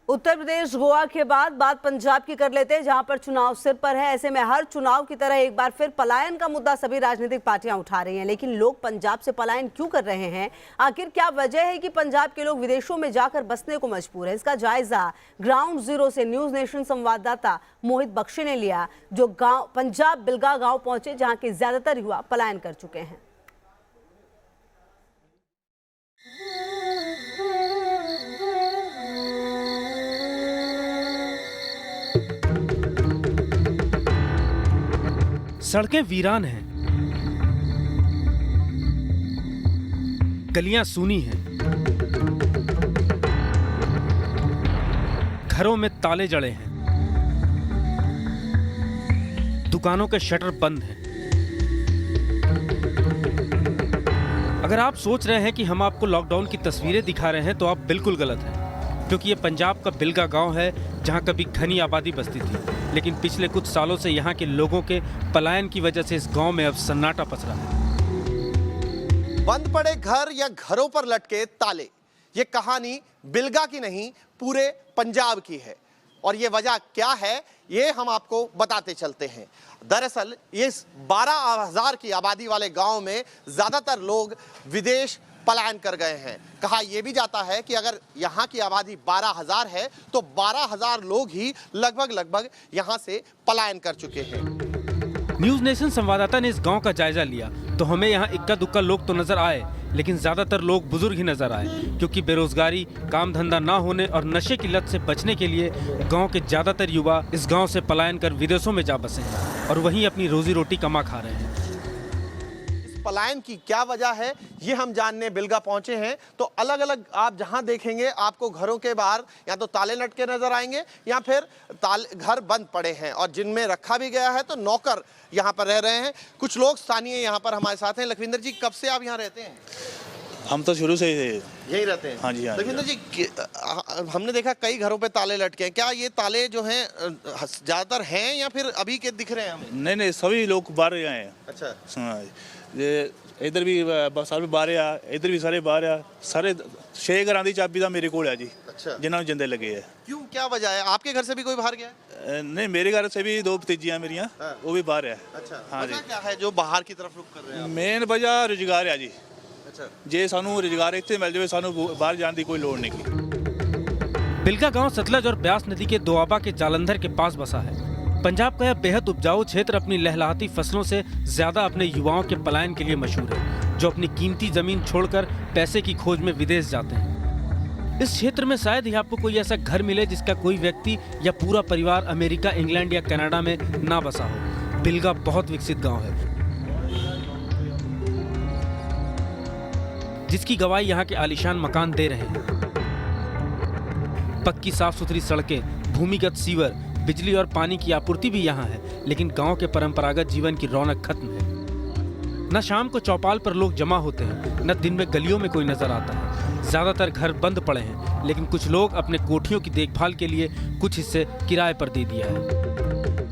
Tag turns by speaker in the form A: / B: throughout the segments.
A: उत्तर प्रदेश गोवा के बाद बात पंजाब की कर लेते हैं, जहां पर चुनाव सिर पर है। ऐसे में हर चुनाव की तरह एक बार फिर पलायन का मुद्दा सभी राजनीतिक पार्टियां उठा रही हैं। लेकिन लोग पंजाब से पलायन क्यों कर रहे हैं? आखिर क्या वजह है कि पंजाब के लोग विदेशों में जाकर बसने को मजबूर है? इसका जायजा ग्राउंड जीरो से न्यूज नेशन संवाददाता मोहित बख्शी ने लिया, जो गाँव पंजाब बिलगा गाँव पहुंचे, जहाँ के ज्यादातर युवा पलायन कर चुके हैं।
B: सड़कें वीरान हैं, गलियां सूनी हैं, घरों में ताले जड़े हैं, दुकानों के शटर बंद हैं। अगर आप सोच रहे हैं कि हम आपको लॉकडाउन की तस्वीरें दिखा रहे हैं तो आप बिल्कुल गलत हैं, क्योंकि ये पंजाब का बिलगा गांव है, जहां कभी घनी आबादी बसती थी। लेकिन पिछले कुछ सालों से यहाँ के लोगों के पलायन की वजह से इस गांव में अब सन्नाटा पसरा है।
C: बंद पड़े घर या घरों पर लटके ताले, ये कहानी बिलगा की नहीं, पूरे पंजाब की है। और ये वजह क्या है, ये हम आपको बताते चलते हैं। दरअसल इस 12,000 की आबादी वाले गांव में ज्यादातर लोग विदेश पलायन कर गए हैं। कहा यह भी जाता है कि अगर यहाँ की आबादी 12,000 है तो 12,000 लोग ही लगभग यहाँ से पलायन कर चुके हैं।
B: न्यूज नेशन संवाददाता ने इस गांव का जायजा लिया तो हमें यहाँ इक्का दुक्का लोग तो नजर आए, लेकिन ज्यादातर लोग बुजुर्ग ही नजर आए, क्योंकि बेरोजगारी, काम धंधा ना होने और नशे की लत से बचने के लिए गांव के ज्यादातर युवा इस गांव से पलायन कर विदेशों में जा बसे हैं और वहीं अपनी रोजी रोटी कमा खा रहे हैं।
C: पलायन की क्या वजह है, ये हम जानने बिलगा पहुंचे हैं। तो अलग अलग आप जहां देखेंगे आपको घरों के बाहर या तो ताले लटके नजर आएंगे या फिर घर बंद पड़े हैं और जिनमें रखा भी गया है तो नौकर यहां पर रह रहे हैं। कुछ लोग स्थानीय यहां पर हमारे साथ हैं। लखविंदर जी, कब से आप यहां रहते हैं?
D: हम तो शुरू से ही
C: यही रहते हैं।
D: हाँ जी, हाँ
C: लखविंदर जी, हमने देखा कई घरों पे ताले लटके हैं। क्या ये ताले जो हैं ज्यादातर हैं या फिर अभी के दिख रहे हैं हमें?
D: नहीं, सभी लोग बाहर गए हैं।
C: अच्छा,
D: ये इधर भी सारे बाहर आ, इधर भी सारे बाहर आ, सारे 6 घरां दी चाबी दा मेरे कोल है जी।
C: अच्छा,
D: जिन्होंने जिंदे लगे है।
C: क्यों, क्या वजह है? आपके घर से भी कोई बाहर गया है?
D: नहीं, मेरे घर से भी 2 भतीजियां मेरियां, वो भी बाहर है।
C: अच्छा,
D: हाँ जी।
C: क्या है जो बाहर की तरफ रुख कर रहे हैं?
D: मेन वजह रोजगार है जी।
C: अच्छा,
D: जे सानू रोजगार इत्थे मिल जाए, सानू बाहर जाने की कोई लोड़ नहीं।
B: बिलगा गांव सतलज और ब्यास नदी के दोआबा के जालंधर के पास बसा है। पंजाब का यह बेहद उपजाऊ क्षेत्र अपनी लहलहाती फसलों से ज्यादा अपने युवाओं के पलायन के लिए मशहूर है, जो अपनी कीमती जमीन छोड़कर पैसे की खोज में विदेश जाते हैं। इस क्षेत्र में शायद ही आपको कोई ऐसा घर मिले जिसका कोई व्यक्ति या पूरा परिवार अमेरिका, इंग्लैंड या कनाडा में ना बसा हो। बिलगा बहुत विकसित गांव है, जिसकी गवाही यहाँ के आलीशान मकान दे रहे हैं। पक्की साफ सुथरी सड़कें, भूमिगत सीवर, बिजली और पानी की आपूर्ति भी यहाँ है, लेकिन गांव के परंपरागत जीवन की रौनक खत्म है। न शाम को चौपाल पर लोग जमा होते हैं, न दिन में गलियों में कोई नजर आता है। ज्यादातर घर बंद पड़े हैं, लेकिन कुछ लोग अपने कोठियों की देखभाल के लिए कुछ हिस्से किराए पर दे दिया है।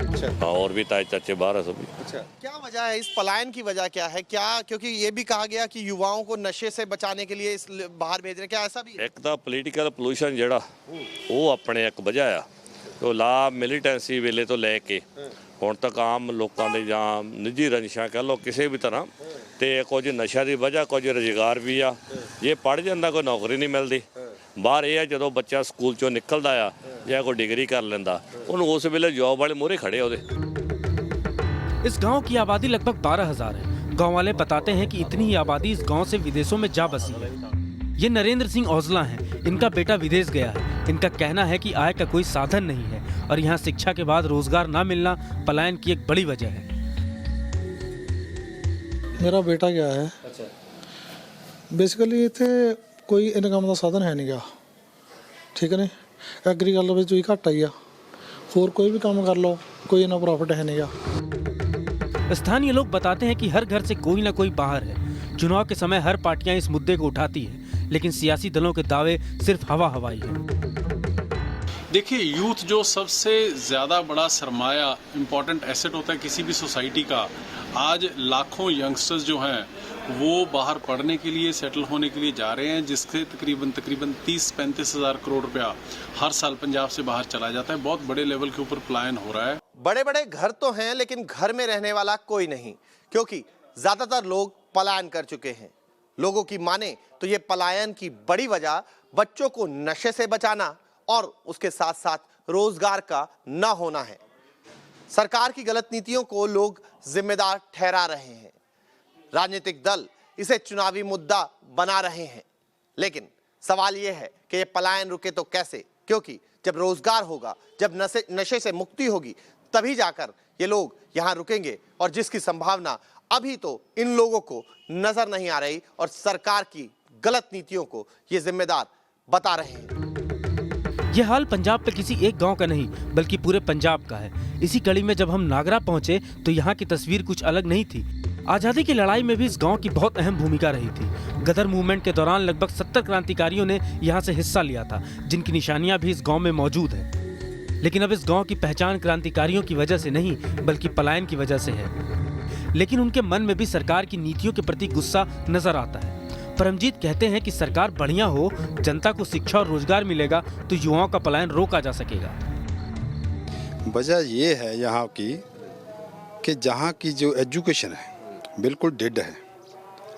C: अच्छा,
E: और भी ताए चाचे बाहर है सभी।
C: अच्छा, क्या वजह है इस पलायन की? वजह क्या है? क्या क्योंकि ये भी कहा गया कि युवाओं को नशे से बचाने के लिए इस बाहर भेज रहे हैं, क्या ऐसा भी है?
E: एक तो पॉलिटिकल पोल्यूशन ਜਿਹੜਾ ਉਹ ਆਪਣੇ ਇੱਕ ਵਜ੍ਹਾ ਆ। तो ਲਾ ਮਿਲੀਟੈਂਸੀ ਵੇਲੇ ਤੋਂ ਲੈ ਕੇ ਹੁਣ ਤੱਕ ਆਮ ਲੋਕਾਂ ਦੇ ਜਾਂ ਨਿੱਜੀ ਰੰਜਿਸ਼ਾਂ ਕਹ ਲਓ ਕਿਸੇ ਵੀ ਤਰ੍ਹਾਂ ਤੇ ਕੁਝ ਨਸ਼ਾ ਦੀ ਵਜ੍ਹਾ, ਕੁਝ ਰੁਜ਼ਗਾਰ ਵੀ ਆ। ਜੇ ਪੜ੍ਹ ਜਾਂਦਾ ਕੋਈ ਨੌਕਰੀ ਨਹੀਂ ਮਿਲਦੀ। ਬਾਹਰ ਇਹ ਆ ਜਦੋਂ ਬੱਚਾ ਸਕੂਲ ਚੋਂ ਨਿਕਲਦਾ ਆ ਜਾਂ ਕੋਈ ਡਿਗਰੀ ਕਰ ਲੈਂਦਾ, ਉਹਨੂੰ ਉਸ ਵੇਲੇ ਜੌਬ ਵਾਲੇ ਮੂਹਰੇ ਖੜੇ ਉਹਦੇ।
B: इस गांव की आबादी लगभग 12,000 है। गांव वाले बताते हैं कि इतनी ही आबादी इस गांव से विदेशों में जा बसी है। ये नरेंद्र सिंह औजला हैं, इनका बेटा विदेश गया है। इनका कहना है कि आय का कोई साधन नहीं है और यहाँ शिक्षा के बाद रोजगार ना मिलना पलायन की एक बड़ी वजह है।
F: मेरा बेटा गया है।
C: अच्छा,
F: बेसिकली इतने कोई इनकम का साधन है नहीं गा, ठीक है नहीं। एग्रीकल्चर में ही घट आई आ, होर कोई भी काम कर लो, कोई इन्ना प्रॉफिट है नहीं गा।
B: स्थानीय लोग बताते हैं कि हर घर से कोई ना कोई बाहर है। चुनाव के समय हर पार्टियां इस मुद्दे को उठाती हैं, लेकिन सियासी दलों के दावे सिर्फ हवा हवाई है।
G: देखिए, यूथ जो सबसे ज़्यादा बड़ा सरमाया, इम्पॉर्टेंट एसेट होता है किसी भी सोसाइटी का। आज लाखों यंगस्टर्स जो हैं वो बाहर पढ़ने के लिए, सेटल होने के लिए जा रहे हैं, जिससे तकरीबन 30-35 हज़ार करोड़ रुपया हर साल पंजाब से बाहर चला जाता है। बहुत बड़े लेवल के ऊपर पलायन हो रहा है।
C: बड़े बड़े घर तो हैं, लेकिन घर में रहने वाला कोई नहीं, क्योंकि ज्यादातर लोग पलायन कर चुके हैं। लोगों की माने तो ये पलायन की बड़ी वजह बच्चों को नशे से बचाना और उसके साथ साथ रोजगार का न होना है। सरकार की गलत नीतियों को लोग जिम्मेदार ठहरा रहे हैं। राजनीतिक दल इसे चुनावी मुद्दा बना रहे हैं, लेकिन सवाल यह है कि ये पलायन रुके तो कैसे, क्योंकि जब रोजगार होगा, जब नशे से मुक्ति होगी, तभी जाकर ये लोग यहाँ रुकेंगे। और जिसकी संभावना अभी तो इन लोगों को नजर नहीं आ रही और सरकार की गलत नीतियों को ये जिम्मेदार बता रहे हैं।
B: ये हाल पंजाब के किसी एक गांव का नहीं बल्कि पूरे पंजाब का है। इसी कड़ी में जब हम नागरा पहुंचे तो यहाँ की तस्वीर कुछ अलग नहीं थी। आज़ादी की लड़ाई में भी इस गांव की बहुत अहम भूमिका रही थी। गदर मूवमेंट के दौरान लगभग 70 क्रांतिकारियों ने यहाँ से हिस्सा लिया था, जिनकी निशानियां भी इस गांव में मौजूद है। लेकिन अब इस गांव की पहचान क्रांतिकारियों की वजह से नहीं बल्कि पलायन की वजह से है। लेकिन उनके मन में भी सरकार की नीतियों के प्रति गुस्सा नजर आता है। परमजीत कहते हैं कि सरकार बढ़िया हो, जनता को शिक्षा और रोजगार मिलेगा तो युवाओं का पलायन रोका जा सकेगा।
H: वजह ये है यहाँ की कि जहाँ की जो एजुकेशन है बिल्कुल डेड है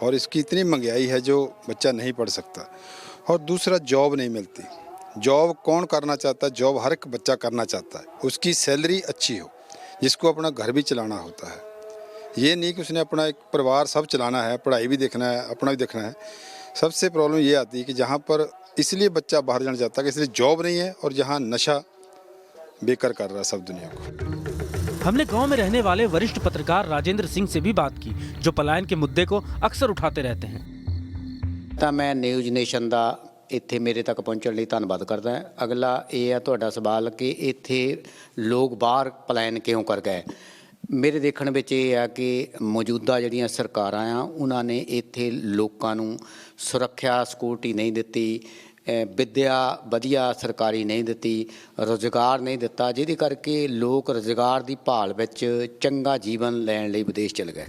H: और इसकी इतनी महंगाई है जो बच्चा नहीं पढ़ सकता। और दूसरा, जॉब नहीं मिलती। जॉब कौन करना चाहता है? जॉब हर एक बच्चा करना चाहता है, उसकी सैलरी अच्छी हो, जिसको अपना घर भी चलाना होता है। ये नहीं कि उसने अपना एक परिवार सब चलाना है, पढ़ाई भी देखना है, अपना भी देखना है। सबसे प्रॉब्लम ये आती है कि जहाँ पर इसलिए बच्चा बाहर जाना चाहता है कि इसलिए जॉब नहीं है और जहाँ नशा बेकार कर रहा है सब दुनिया को।
B: हमने गांव में रहने वाले वरिष्ठ पत्रकार राजेंद्र सिंह से भी बात की, जो पलायन के मुद्दे को अक्सर उठाते रहते हैं।
I: ਤਾਂ ਮੈਂ ਨਿਊਜ਼ ਨੇਸ਼ਨ ਦਾ ਇੱਥੇ ਮੇਰੇ ਤੱਕ ਪਹੁੰਚਣ ਲਈ ਧੰਨਵਾਦ ਕਰਦਾ ਹਾਂ। ਅਗਲਾ ਇਹ ਹੈ ਤੁਹਾਡਾ ਸਵਾਲ ਕਿ ਇੱਥੇ ਲੋਕ ਬਾਹਰ ਪਲਾਇਨ ਕਿਉਂ ਕਰ ਗਏ। ਮੇਰੇ ਦੇਖਣ ਵਿੱਚ ਇਹ ਹੈ ਕਿ ਮੌਜੂਦਾ ਜਿਹੜੀਆਂ ਸਰਕਾਰਾਂ ਆ ਉਹਨਾਂ ਨੇ ਇੱਥੇ ਲੋਕਾਂ ਨੂੰ ਸੁਰੱਖਿਆ ਸਿਕਿਉਰਿਟੀ ਨਹੀਂ ਦਿੱਤੀ, ਵਿੱਦਿਆ ਵਧੀਆ ਸਰਕਾਰੀ ਨਹੀਂ ਦਿੱਤੀ, ਰੁਜ਼ਗਾਰ ਨਹੀਂ ਦਿੱਤਾ, ਜਿਹਦੇ ਕਰਕੇ ਲੋਕ ਰੁਜ਼ਗਾਰ ਦੀ ਭਾਲ ਵਿੱਚ ਚੰਗਾ ਜੀਵਨ ਲੈਣ ਲਈ ਵਿਦੇਸ਼ ਚਲੇ ਗਏ।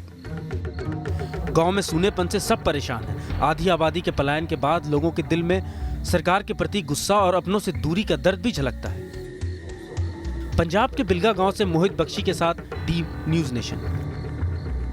B: गांव में सूनेपन से सब परेशान हैं। आधी आबादी के पलायन के बाद लोगों के दिल में सरकार के प्रति गुस्सा और अपनों से दूरी का दर्द भी झलकता है। पंजाब के बिलगा गांव से मोहित बख्शी के साथ टीम न्यूज़ नेशन।